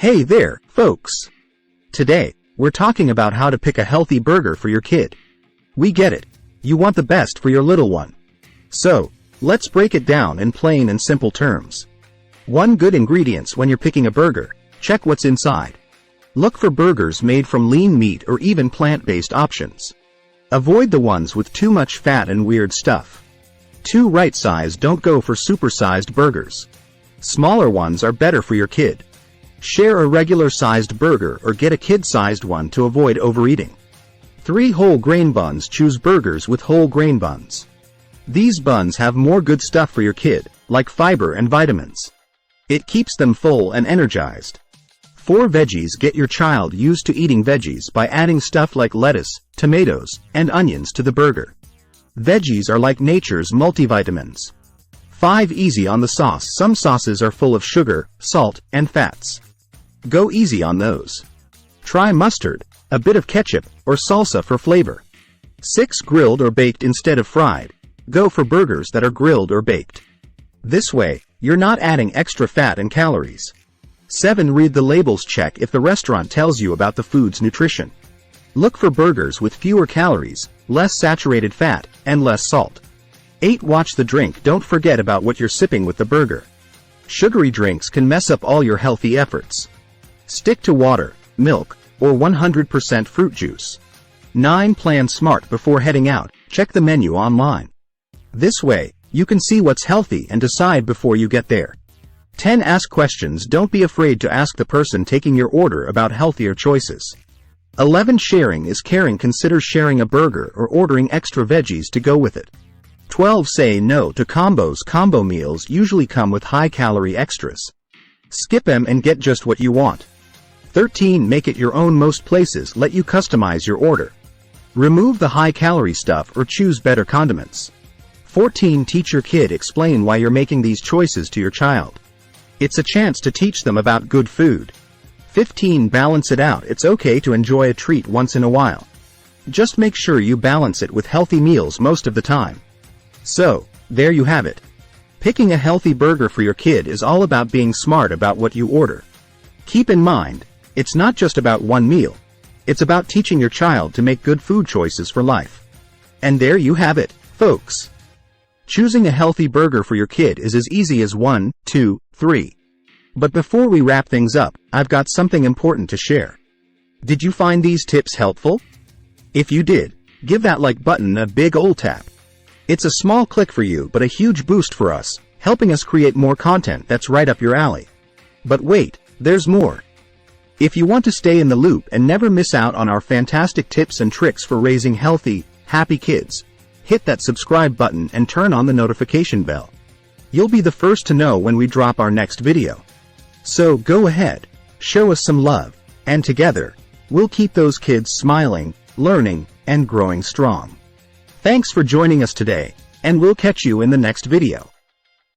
Hey there, folks! Today, we're talking about how to pick a healthy burger for your kid. We get it. You want the best for your little one. So, let's break it down in plain and simple terms. 1. Good ingredients. When you're picking a burger, check what's inside. Look for burgers made from lean meat or even plant-based options. Avoid the ones with too much fat and weird stuff. 2. Right size. Don't go for supersized burgers. Smaller ones are better for your kid. Share a regular-sized burger or get a kid-sized one to avoid overeating. 3. Whole grain buns. Choose burgers with whole grain buns. These buns have more good stuff for your kid, like fiber and vitamins. It keeps them full and energized. 4. Veggies. Get your child used to eating veggies by adding stuff like lettuce, tomatoes, and onions to the burger. Veggies are like nature's multivitamins. 5. Easy on the sauce. Some sauces are full of sugar, salt, and fats. Go easy on those. Try mustard, a bit of ketchup, or salsa for flavor. 6. Grilled or baked instead of fried. Go for burgers that are grilled or baked. This way, you're not adding extra fat and calories. 7. Read the labels. Check if the restaurant tells you about the food's nutrition. Look for burgers with fewer calories, less saturated fat, and less salt. 8. Watch the drink. Don't forget about what you're sipping with the burger. Sugary drinks can mess up all your healthy efforts. Stick to water, milk, or 100% fruit juice. 9. Plan smart before heading out. Check the menu online. This way, you can see what's healthy and decide before you get there. 10. Ask questions. Don't be afraid to ask the person taking your order about healthier choices. 11. Sharing is caring. Consider sharing a burger or ordering extra veggies to go with it. 12. Say no to combos. Combo meals usually come with high-calorie extras. Skip them and get just what you want. 13. Make it your own. Most places let you customize your order. Remove the high-calorie stuff or choose better condiments. 14. Teach your kid. Explain why you're making these choices to your child. It's a chance to teach them about good food. 15. Balance it out. It's okay to enjoy a treat once in a while. Just make sure you balance it with healthy meals most of the time. So, there you have it. Picking a healthy burger for your kid is all about being smart about what you order. Keep in mind, it's not just about one meal. It's about teaching your child to make good food choices for life. And there you have it, folks. Choosing a healthy burger for your kid is as easy as 1, 2, 3. But before we wrap things up, I've got something important to share. Did you find these tips helpful? If you did, give that like button a big ol' tap. It's a small click for you but a huge boost for us, helping us create more content that's right up your alley. But wait, there's more. If you want to stay in the loop and never miss out on our fantastic tips and tricks for raising healthy, happy kids, hit that subscribe button and turn on the notification bell. You'll be the first to know when we drop our next video. So go ahead, show us some love, and together, we'll keep those kids smiling, learning, and growing strong. Thanks for joining us today, and we'll catch you in the next video.